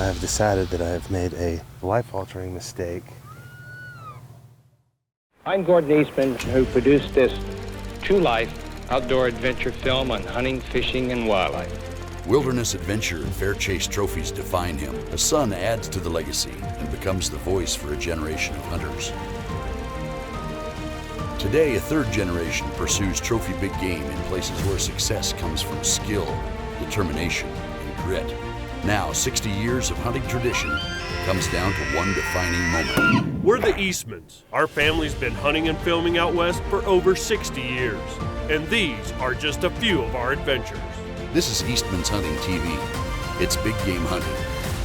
I have decided that I have made a life-altering mistake. I'm Gordon Eastman, who produced this true-life outdoor adventure film on hunting, fishing, and wildlife. Wilderness adventure and fair chase trophies define him. A son adds to the legacy and becomes the voice for a generation of hunters. Today, a third generation pursues trophy big game in places where success comes from skill, determination, and grit. Now, 60 years of hunting tradition comes down to one defining moment. We're the Eastmans. Our family's been hunting and filming out west for over 60 years. And these are just a few of our adventures. This is Eastmans Hunting TV. It's big game hunting,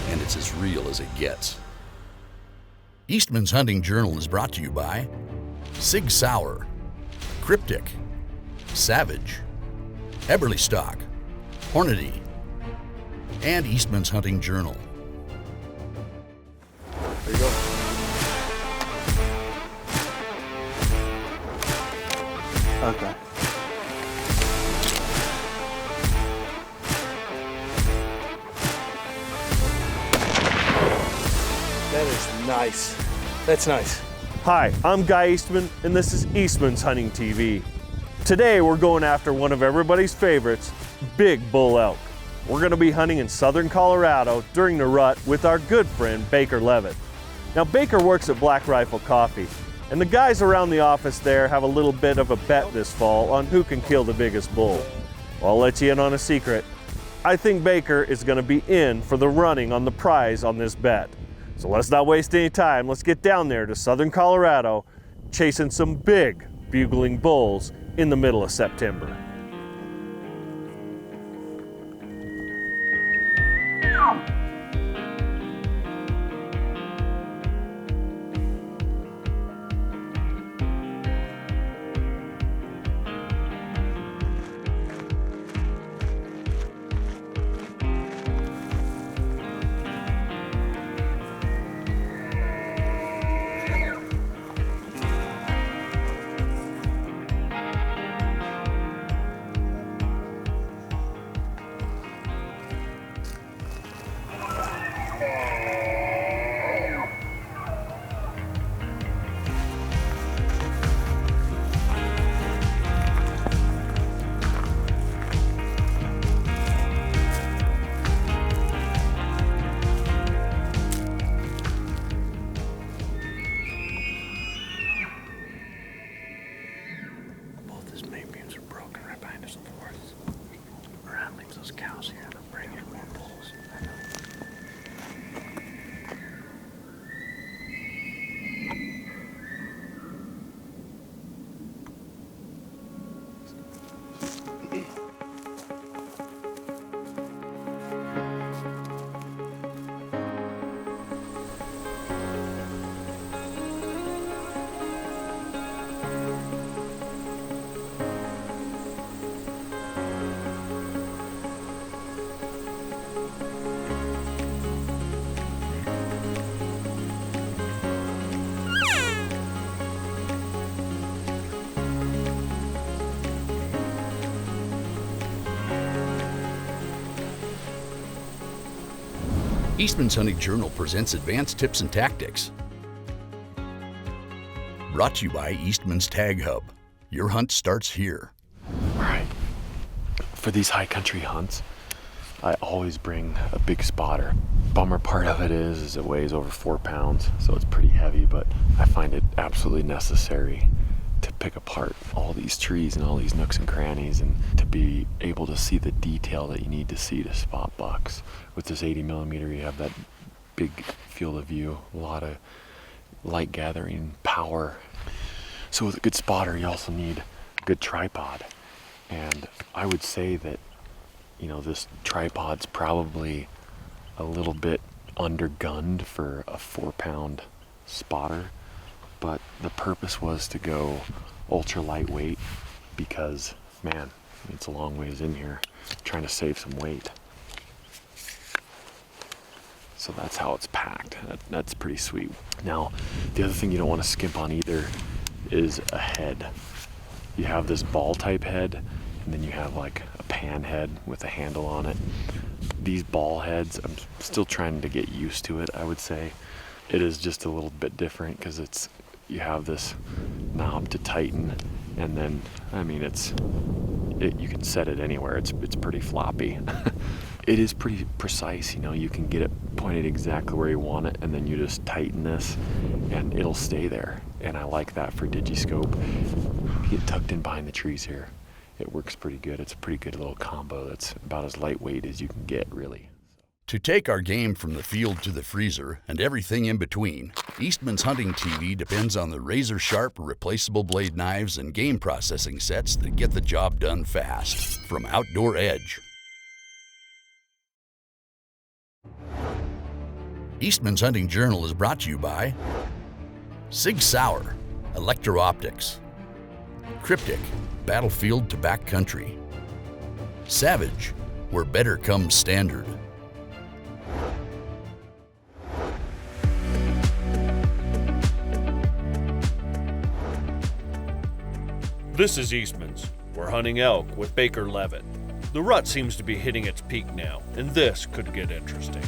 and it's as real as it gets. Eastman's Hunting Journal is brought to you by SAUER, Cryptic, Savage, Eberly Stock, Hornady, and Eastman's Hunting Journal. There you go. Okay. That is nice. That's nice. Hi, I'm Guy Eastman, and this is Eastmans Hunting TV. Today we're going after one of everybody's favorites, big bull elk. We're going to be hunting in southern Colorado during the rut with our good friend Baker Leavitt. Now Baker works at Black Rifle Coffee, and the guys around the office there have a little bit of a bet this fall on who can kill the biggest bull. Well, I'll let you in on a secret. I think Baker is going to be in for the running on the prize on this bet. So let's not waste any time. Let's get down there to southern Colorado, chasing some big bugling bulls in the middle of September. Eastman's Hunting Journal presents advanced tips and tactics. Brought to you by Eastman's Tag Hub. Your hunt starts here. All right, for these high country hunts, I always bring a big spotter. Bummer part of it is it weighs over 4 pounds, so it's pretty heavy, but I find it absolutely necessary to pick apart all these trees and all these nooks and crannies and to be able to see the detail that you need to see to spot bucks. With this 80mm, you have that big field of view, a lot of light gathering power. So with a good spotter, you also need a good tripod. And I would say that, you know, this tripod's probably a little bit undergunned for a 4-pound spotter, but the purpose was to go ultra lightweight because, man, it's a long ways in here, trying to save some weight. So that's how it's packed. That's pretty sweet. Now, the other thing you don't want to skimp on either is a head. You have this ball type head, and then you have like a pan head with a handle on it. These ball heads, I'm still trying to get used to it, I would say. It is just a little bit different because you have this knob to tighten, and then, I mean, you can set it anywhere. It's pretty floppy. It is pretty precise, you know, you can get it pointed exactly where you want it, and then you just tighten this and it'll stay there. And I like that for Digiscope. You get tucked in behind the trees here. It works pretty good. It's a pretty good little combo that's about as lightweight as you can get, really. To take our game from the field to the freezer and everything in between, Eastman's Hunting TV depends on the razor-sharp, replaceable blade knives and game processing sets that get the job done fast. From Outdoor Edge. Eastman's Hunting Journal is brought to you by SAUER, Electro-Optics, Cryptic, Battlefield to Backcountry, Savage, where better comes standard. This is Eastman's. We're hunting elk with Baker Leavitt. The rut seems to be hitting its peak now, and this could get interesting.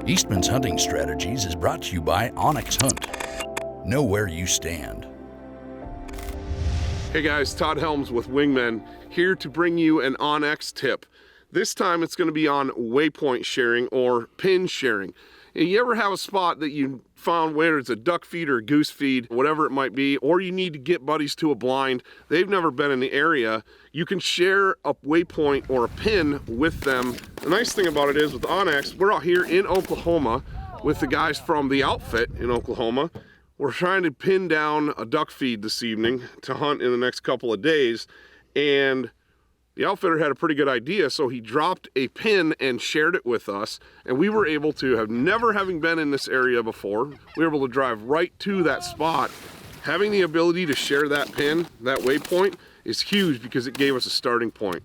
Eastman's Hunting Strategies is brought to you by Onyx Hunt. Know where you stand. Hey guys, Todd Helms with Wingmen, here to bring you an Onyx tip. This time it's going to be on waypoint sharing or pin sharing. And you ever have a spot that you found where it's a duck feed or a goose feed, whatever it might be, or you need to get buddies to a blind, they've never been in the area, you can share a waypoint or a pin with them. The nice thing about it is with Onyx, we're out here in Oklahoma with the guys from the outfit in Oklahoma. We're trying to pin down a duck feed this evening to hunt in the next couple of days, and the outfitter had a pretty good idea, so he dropped a pin and shared it with us, and we were able to, never having been in this area before, we were able to drive right to that spot. Having the ability to share that pin, that waypoint, is huge because it gave us a starting point.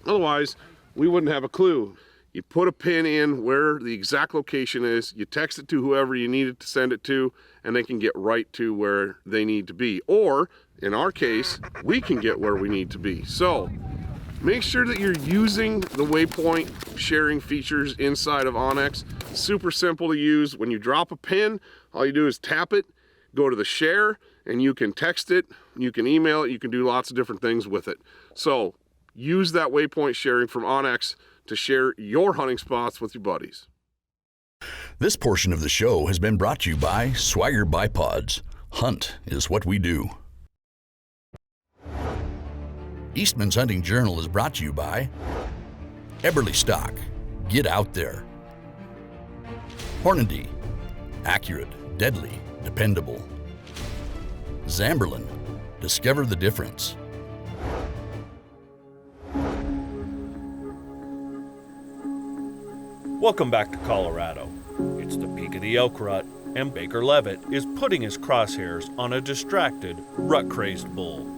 Otherwise, we wouldn't have a clue. You put a pin in where the exact location is, you text it to whoever you need it to send it to, and they can get right to where they need to be. Or, in our case, we can get where we need to be. So, make sure that you're using the waypoint sharing features inside of onX. Super simple to use. When you drop a pin, all you do is tap it, go to the share, and you can text it, you can email it, you can do lots of different things with it. So, use that waypoint sharing from onX to share your hunting spots with your buddies. This portion of the show has been brought to you by SAUER Bipods. Hunt is what we do. Eastman's Hunting Journal is brought to you by Eberly Stock. Get out there. Hornady. Accurate, deadly, dependable. Zamberlan. Discover the difference. Welcome back to Colorado. It's the peak of the elk rut, and Baker Leavitt is putting his crosshairs on a distracted, rut-crazed bull.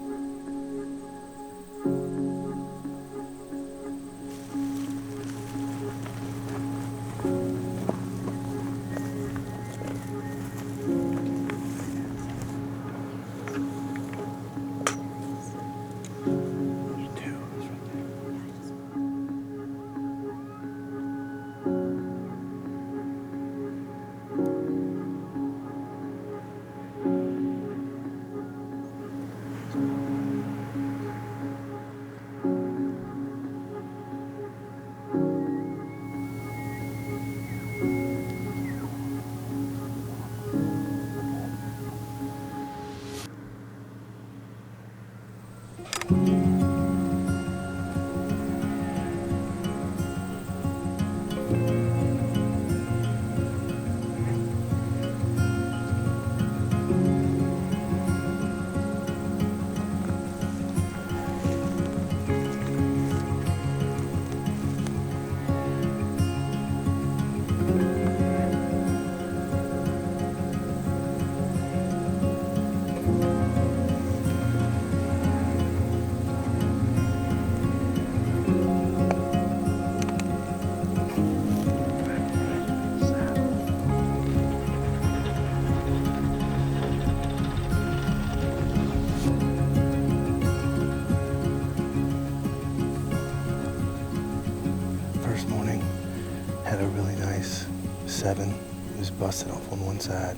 Had a really nice 7. It was busted off on one side,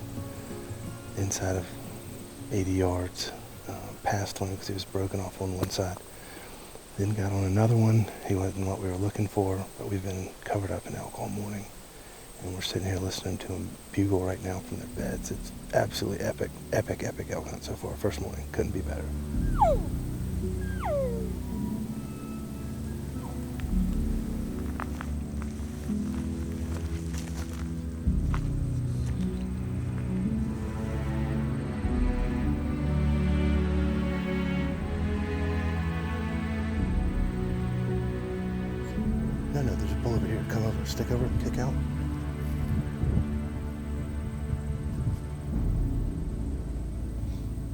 inside of 80 yards, past one because he was broken off on one side. Then got on another one. He wasn't what we were looking for, but we've been covered up in elk all morning. And we're sitting here listening to them bugle right now from their beds. It's absolutely epic, epic, epic elk hunt so far. First morning, couldn't be better. No, there's a bull over here. Come over, stick over, kick out.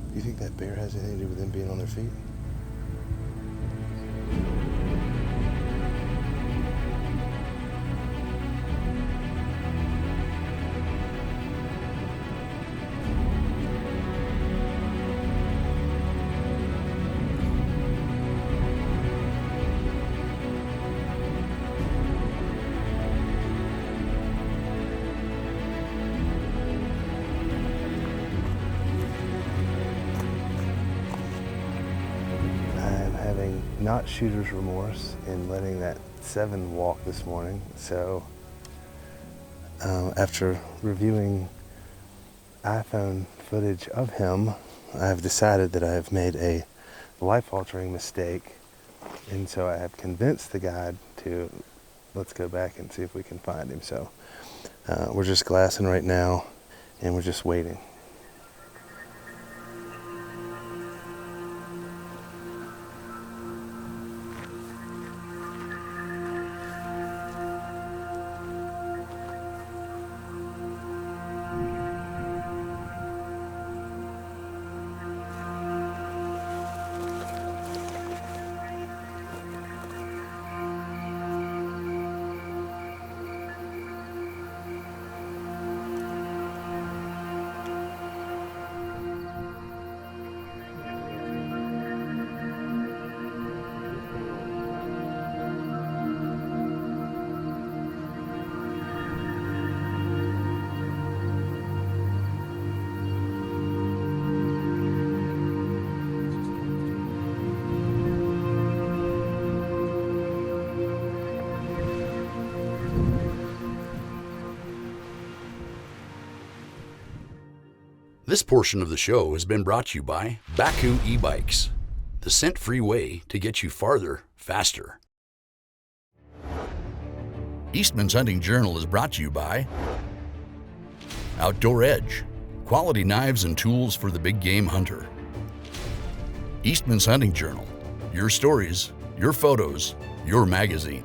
Do you think that bear has anything to do with them being on their feet? Not shooter's remorse in letting that 7 walk this morning. So after reviewing iPhone footage of him, I've decided that I have made a life-altering mistake, and so I have convinced the guide to let's go back and see if we can find him. So we're just glassing right now, and we're just waiting. This portion of the show has been brought to you by Baku e-bikes, the scent-free way to get you farther, faster. Eastman's Hunting Journal is brought to you by Outdoor Edge, quality knives and tools for the big game hunter. Eastman's Hunting Journal, your stories, your photos, your magazine.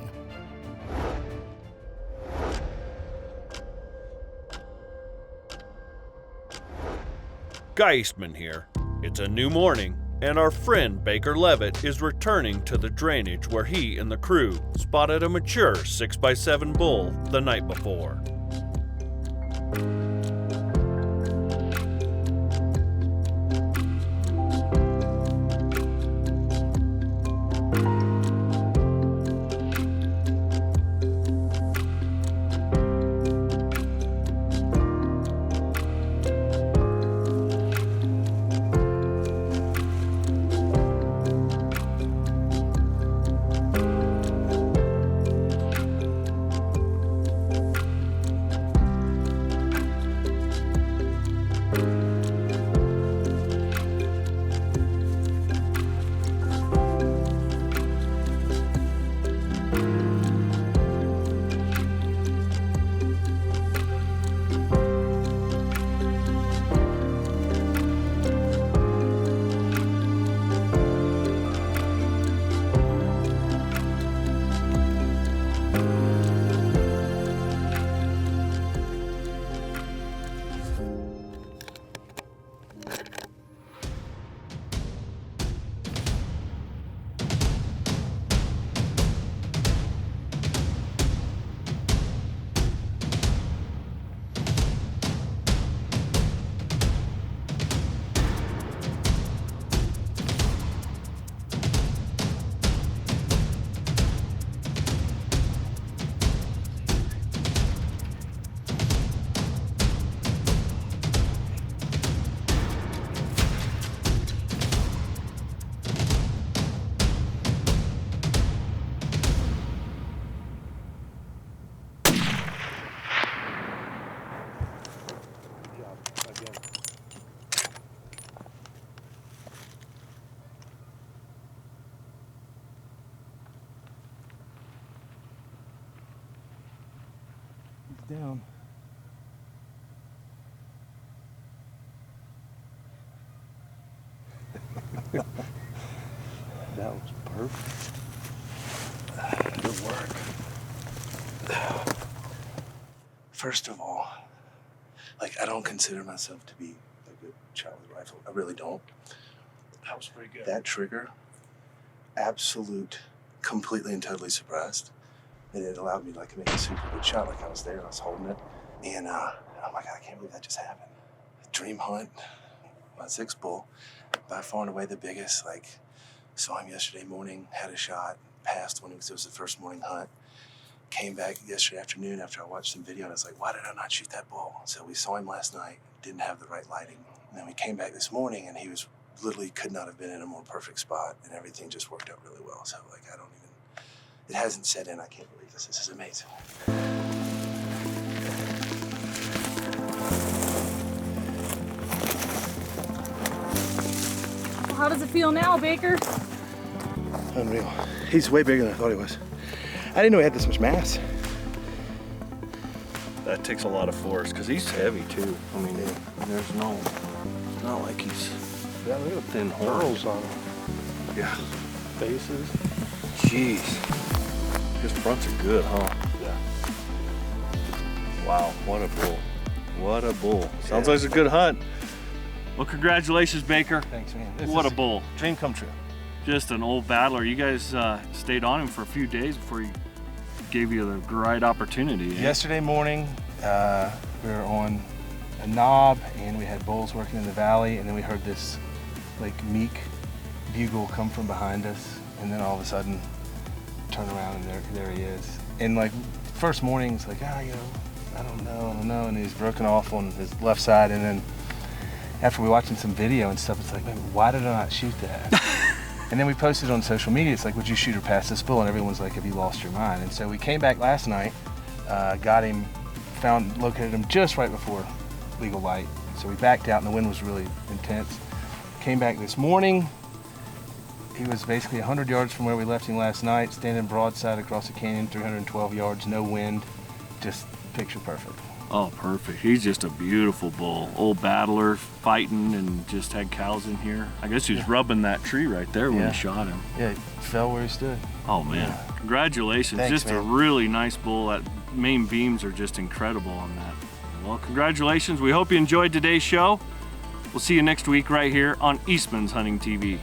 Guy Eastman here. It's a new morning, and our friend Baker Leavitt is returning to the drainage where he and the crew spotted a mature 6x7 bull the night before. Down. That was perfect. Good work. First of all, like, I don't consider myself to be a good Charlie rifle. I really don't. That was pretty good. That trigger, absolute, completely and totally suppressed. And it allowed me to make a super good shot, like I was there and I was holding it. And oh my God, I can't believe that just happened. Dream hunt, my 6 bull, by far and away the biggest. Saw him yesterday morning, had a shot, passed one because it was the first morning hunt. Came back yesterday afternoon after I watched some video and I was like, why did I not shoot that bull? So we saw him last night, didn't have the right lighting. And then we came back this morning and he was literally could not have been in a more perfect spot and everything just worked out really well. So I don't even, it hasn't set in. I can't believe this. This is amazing. How does it feel now, Baker? Unreal. He's way bigger than I thought he was. I didn't know he had this much mass. That takes a lot of force because he's heavy too. I mean, there's no, it's not like he's Yeah, look at the thin horns on him. Yeah. Faces. Jeez. His fronts are good, huh? Yeah. Wow, what a bull. What a bull. Sounds like it's a good hunt. Well, congratulations, Baker. Thanks, man. What a bull. Dream come true. Just an old battler. You guys stayed on him for a few days before he gave you the right opportunity. Yesterday morning, we were on a knob and we had bulls working in the valley, and then we heard this meek bugle come from behind us, and then all of a sudden turn around and there he is. And first morning it's I don't know, and he's broken off on his left side, and then after we watching some video and stuff, it's man, why did I not shoot that? And then we posted on social media, it's would you shoot or pass this bull? And everyone's have you lost your mind? And so we came back last night, got him, located him just right before legal light, So we backed out and the wind was really intense. Came back this morning. He was basically 100 yards from where we left him last night, standing broadside across the canyon, 312 yards, no wind, just picture perfect. Oh, perfect. He's just a beautiful bull. Old battler, fighting, and just had cows in here. I guess he was rubbing that tree right there when you shot him. Yeah, he fell where he stood. Oh, man. Yeah. Congratulations. Thanks, just man. a really nice bull. That main beams are just incredible on that. Well, congratulations. We hope you enjoyed today's show. We'll see you next week right here on Eastman's Hunting TV.